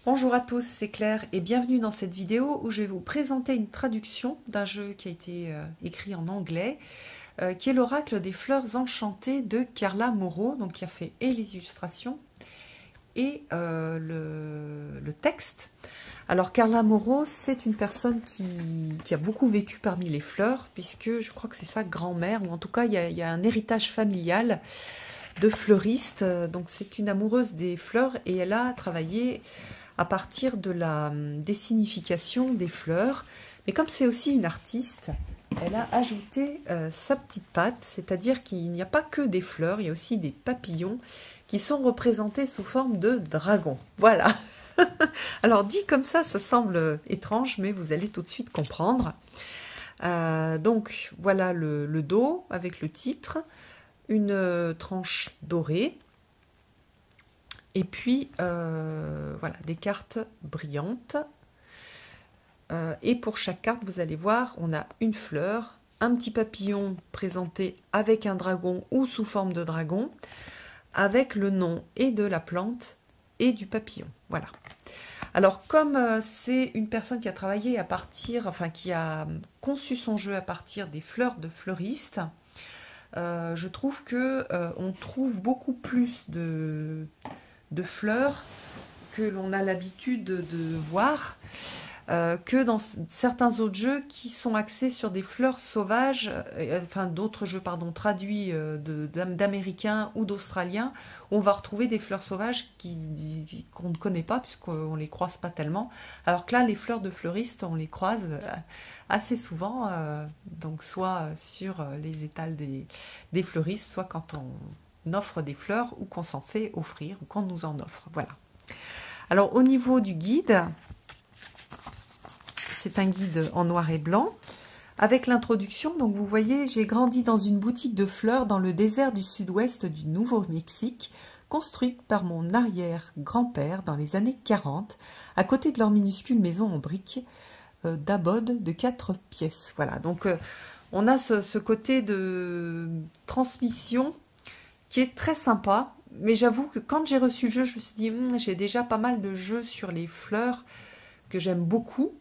Bonjour à tous, c'est Claire et bienvenue dans cette vidéo où je vais vous présenter une traduction d'un jeu qui a été écrit en anglais, qui est l'Oracle des fleurs enchantées de Carla Moreau, donc qui a fait et les illustrations et le texte. Alors Carla Moreau, c'est une personne qui a beaucoup vécu parmi les fleurs, puisque je crois que c'est sa grand-mère, ou en tout cas il y a un héritage familial de fleuriste, donc c'est une amoureuse des fleurs et elle a travaillé à partir des significations des fleurs. Mais comme c'est aussi une artiste, elle a ajouté sa petite patte, c'est-à-dire qu'il n'y a pas que des fleurs, il y a aussi des papillons qui sont représentés sous forme de dragons. Voilà. Alors dit comme ça semble étrange, mais vous allez tout de suite comprendre. Donc voilà le dos avec le titre, une tranche dorée. Et puis, voilà, des cartes brillantes. Et pour chaque carte, vous allez voir, on a une fleur, un petit papillon présenté avec un dragon ou sous forme de dragon, avec le nom et de la plante et du papillon. Voilà. Alors, comme c'est une personne qui a travaillé à partir, enfin, qui a conçu son jeu à partir des fleurs de fleuristes, je trouve que on trouve beaucoup plus de fleurs que l'on a l'habitude de voir que dans certains autres jeux qui sont axés sur des fleurs sauvages, enfin d'autres jeux traduits d'américains ou d'australiens, où on va retrouver des fleurs sauvages qu'on ne connaît pas puisqu'on ne les croise pas tellement, alors que là les fleurs de fleuristes on les croise assez souvent, donc soit sur les étals des fleuristes, soit quand on offre des fleurs ou qu'on s'en fait offrir ou qu'on nous en offre. Voilà. Alors au niveau du guide, c'est un guide en noir et blanc avec l'introduction. Donc vous voyez, j'ai grandi dans une boutique de fleurs dans le désert du sud-ouest du Nouveau-Mexique, construite par mon arrière-grand-père dans les années 40, à côté de leur minuscule maison en briques d'abode de 4 pièces. Voilà, donc on a ce côté de transmission qui est très sympa, mais j'avoue que quand j'ai reçu le jeu, je me suis dit, j'ai déjà pas mal de jeux sur les fleurs que j'aime beaucoup,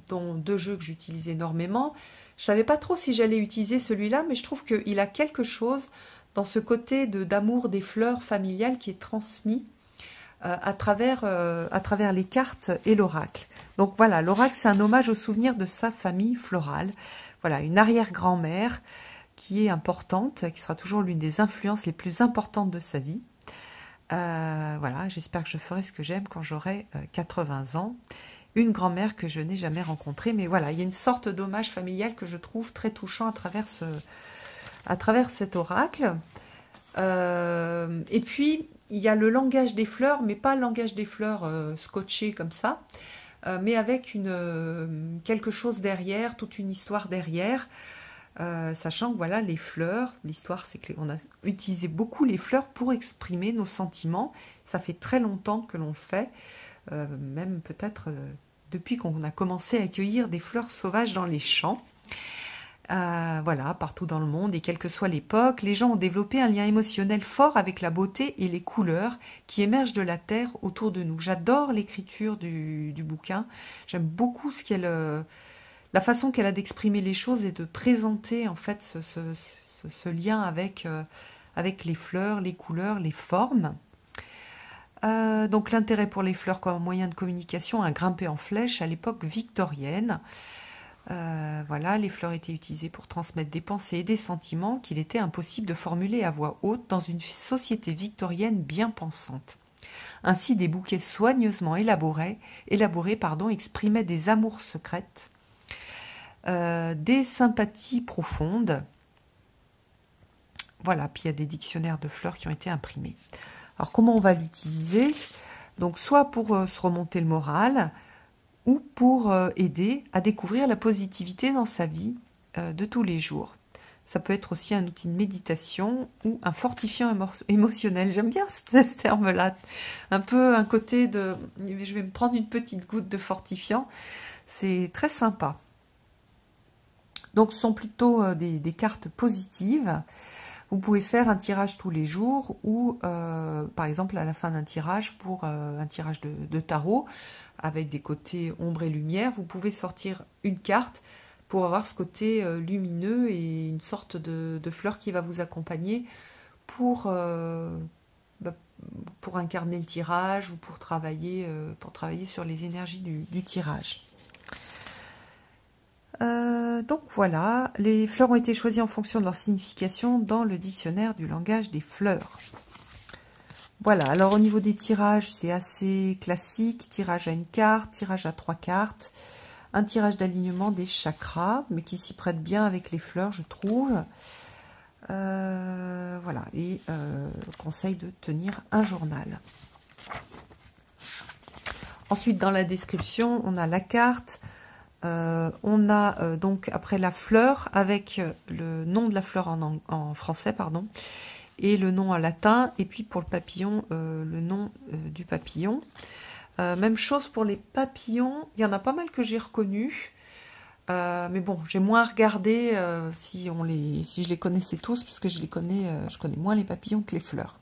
dont 2 jeux que j'utilise énormément. Je savais pas trop si j'allais utiliser celui-là, mais je trouve qu'il a quelque chose dans ce côté d'amour des fleurs familiales qui est transmis à travers les cartes et l'oracle. Donc voilà, l'oracle, c'est un hommage au souvenir de sa famille florale. Voilà, une arrière-grand-mère qui est importante, qui sera toujours l'une des influences les plus importantes de sa vie. Voilà, j'espère que je ferai ce que j'aime quand j'aurai 80 ans. Une grand-mère que je n'ai jamais rencontrée, mais voilà, il y a une sorte d'hommage familial que je trouve très touchant à travers cet oracle. Et puis, il y a le langage des fleurs, mais pas le langage des fleurs scotché comme ça, mais avec quelque chose derrière, toute une histoire derrière. Sachant que voilà, les fleurs, l'histoire c'est qu'on a utilisé beaucoup les fleurs pour exprimer nos sentiments. Ça fait très longtemps que l'on le fait, même peut-être depuis qu'on a commencé à accueillir des fleurs sauvages dans les champs. Voilà, partout dans le monde et quelle que soit l'époque, les gens ont développé un lien émotionnel fort avec la beauté et les couleurs qui émergent de la terre autour de nous. J'adore l'écriture du bouquin, j'aime beaucoup la façon qu'elle a d'exprimer les choses et de présenter en fait ce lien avec les fleurs, les couleurs, les formes. Donc l'intérêt pour les fleurs comme moyen de communication a grimpé en flèche à l'époque victorienne. Voilà, les fleurs étaient utilisées pour transmettre des pensées et des sentiments qu'il était impossible de formuler à voix haute dans une société victorienne bien pensante. Ainsi, des bouquets soigneusement élaborés exprimaient des amours secrètes, des sympathies profondes. Voilà, puis il y a des dictionnaires de fleurs qui ont été imprimés. Alors comment on va l'utiliser? Donc soit pour se remonter le moral, ou pour aider à découvrir la positivité dans sa vie de tous les jours. Ça peut être aussi un outil de méditation ou un fortifiant émotionnel. J'aime bien ce terme-là. Un peu un côté de... Je vais me prendre une petite goutte de fortifiant. C'est très sympa. Donc ce sont plutôt des cartes positives. Vous pouvez faire un tirage tous les jours ou par exemple à la fin d'un tirage pour un tirage de tarot avec des côtés ombre et lumière, vous pouvez sortir une carte pour avoir ce côté lumineux et une sorte de fleur qui va vous accompagner pour incarner le tirage ou pour travailler sur les énergies du tirage. Donc voilà, les fleurs ont été choisies en fonction de leur signification dans le dictionnaire du langage des fleurs. Voilà, alors au niveau des tirages, c'est assez classique. Tirage à une carte, tirage à 3 cartes, un tirage d'alignement des chakras, mais qui s'y prête bien avec les fleurs, je trouve. Voilà, et conseil de tenir un journal. Ensuite, dans la description, on a la carte. On a donc après la fleur avec le nom de la fleur en français, pardon, et le nom en latin, et puis pour le papillon, le nom du papillon. Même chose pour les papillons, il y en a pas mal que j'ai reconnus, mais bon, j'ai moins regardé si je les connaissais tous, puisque je connais moins les papillons que les fleurs.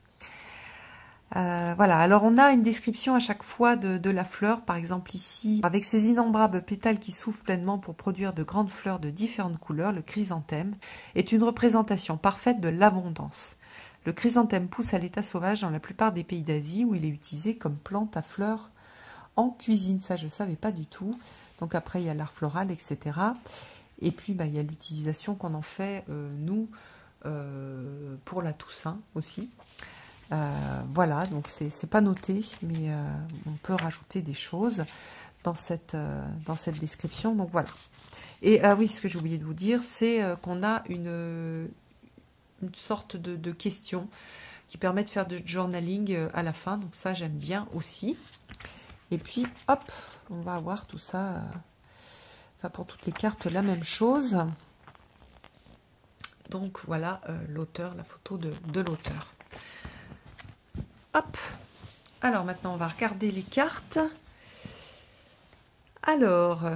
Voilà, alors on a une description à chaque fois de la fleur, par exemple ici, avec ses innombrables pétales qui soufflent pleinement pour produire de grandes fleurs de différentes couleurs, le chrysanthème est une représentation parfaite de l'abondance. Le chrysanthème pousse à l'état sauvage dans la plupart des pays d'Asie où il est utilisé comme plante à fleurs en cuisine, ça je ne savais pas du tout. Donc après il y a l'art floral, etc. Et puis il y a l'utilisation qu'on en fait, nous, pour la Toussaint aussi. Voilà, donc c'est pas noté, mais on peut rajouter des choses dans cette description. Donc voilà. Et oui, ce que j'ai oublié de vous dire, c'est qu'on a une sorte de questions qui permet de faire du journaling à la fin. Donc ça, j'aime bien aussi. Et puis, hop, on va avoir tout ça. Enfin, pour toutes les cartes, la même chose. Donc voilà l'auteur, la photo de l'auteur. Hop, alors maintenant on va regarder les cartes. Alors,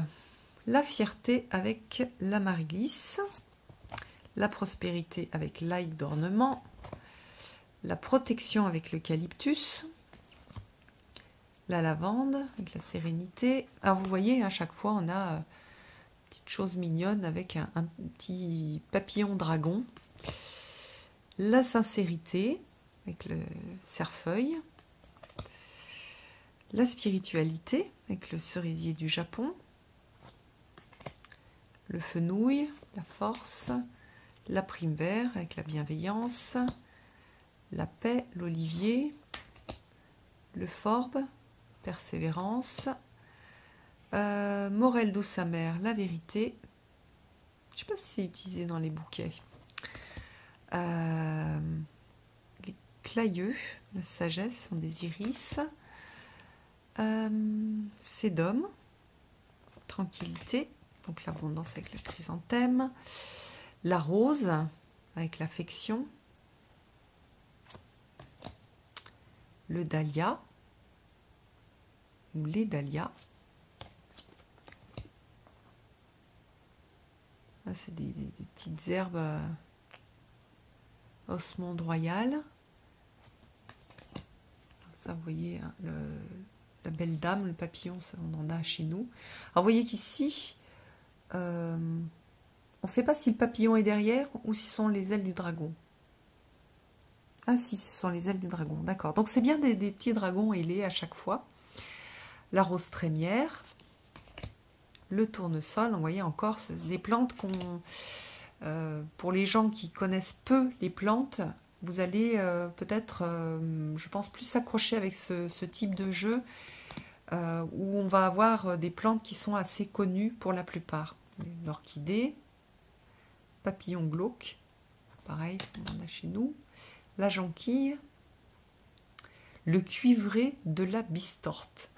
la fierté avec l'amaryllis, la prospérité avec l'ail d'ornement, la protection avec l'eucalyptus, la lavande avec la sérénité. Alors vous voyez, à chaque fois on a une petite chose mignonne avec un petit papillon dragon, la sincérité avec le cerfeuil, la spiritualité avec le cerisier du Japon, le fenouil, la force, la prime vert avec la bienveillance, la paix, l'olivier, le forbe, persévérance, morel douce amère, la vérité. Je ne sais pas si c'est utilisé dans les bouquets. Les clayeux, la sagesse, sont des iris. Sédum, tranquillité, donc l'abondance avec le chrysanthème. La rose avec l'affection. Le dahlia ou les dahlias. C'est des petites herbes osmonde royale. Ça, vous voyez, hein, la belle dame, le papillon, ça, on en a chez nous. Alors, vous voyez qu'ici, on ne sait pas si le papillon est derrière ou si ce sont les ailes du dragon. Ah si, ce sont les ailes du dragon, d'accord. Donc, c'est bien des petits dragons ailés à chaque fois. La rose trémière, le tournesol, vous voyez encore, c'est des plantes qu'on... pour les gens qui connaissent peu les plantes, vous allez peut-être, je pense, plus s'accrocher avec ce type de jeu où on va avoir des plantes qui sont assez connues pour la plupart. L'orchidée, papillon glauque, pareil, on en a chez nous. La jonquille, le cuivré de la bistorte.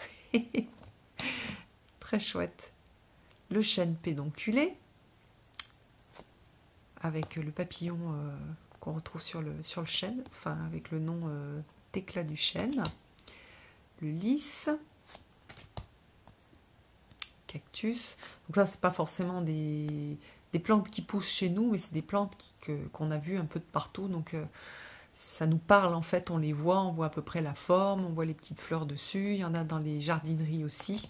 Très chouette. Le chêne pédonculé, avec le papillon qu'on retrouve sur le chêne, enfin avec le nom d'éclat du chêne. Le lys, cactus. Donc ça, c'est pas forcément des des plantes qui poussent chez nous, mais c'est des plantes qu'on a vues un peu de partout, donc ça nous parle en fait, on les voit, on voit à peu près la forme, on voit les petites fleurs dessus, il y en a dans les jardineries aussi.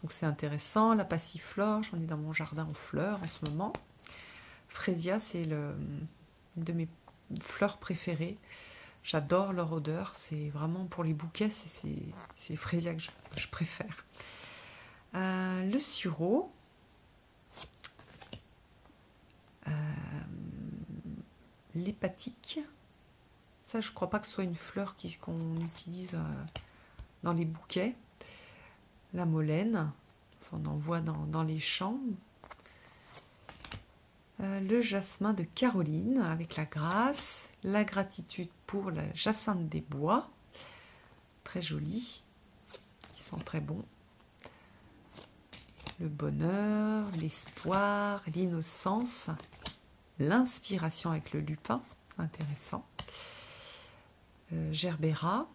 Donc c'est intéressant. La passiflore, j'en ai dans mon jardin aux fleurs en ce moment. Frésia, c'est une de mes fleurs préférées. J'adore leur odeur. C'est vraiment pour les bouquets, c'est Frésia que je préfère. Le sureau. L'hépatique. Ça, je ne crois pas que ce soit une fleur qu'on utilise dans les bouquets. La molène, ça on en voit dans les champs. Le jasmin de Caroline avec la grâce. La gratitude pour la jacinthe des bois. Très joli. Qui sent très bon. Le bonheur, l'espoir, l'innocence. L'inspiration avec le lupin. Intéressant. Gerbera.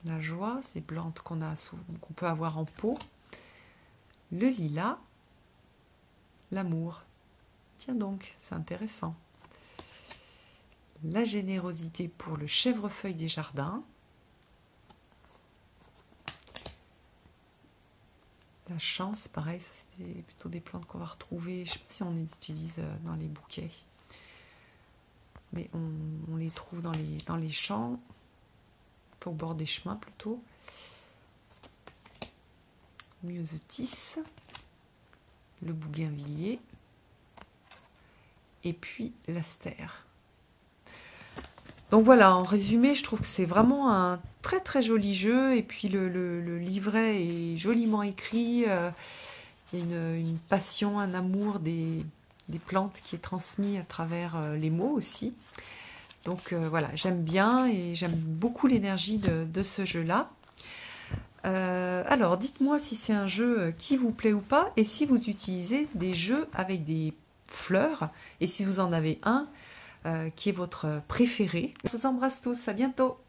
La joie, ces plantes qu'on peut avoir en pot. Le lilas, l'amour. Tiens donc, c'est intéressant. La générosité pour le chèvrefeuille des jardins. La chance, pareil, ça c'est plutôt des plantes qu'on va retrouver. Je ne sais pas si on les utilise dans les bouquets. Mais on les trouve dans les champs. Au bord des chemins plutôt. Myosotis, le bougainvillier et puis l'astère. Donc voilà, en résumé, je trouve que c'est vraiment un très très joli jeu, et puis le livret est joliment écrit. Il y a une passion, un amour des plantes qui est transmis à travers les mots aussi. Donc voilà, j'aime bien et j'aime beaucoup l'énergie de ce jeu-là. Alors, dites-moi si c'est un jeu qui vous plaît ou pas, et si vous utilisez des jeux avec des fleurs, et si vous en avez un qui est votre préféré. Je vous embrasse tous, à bientôt!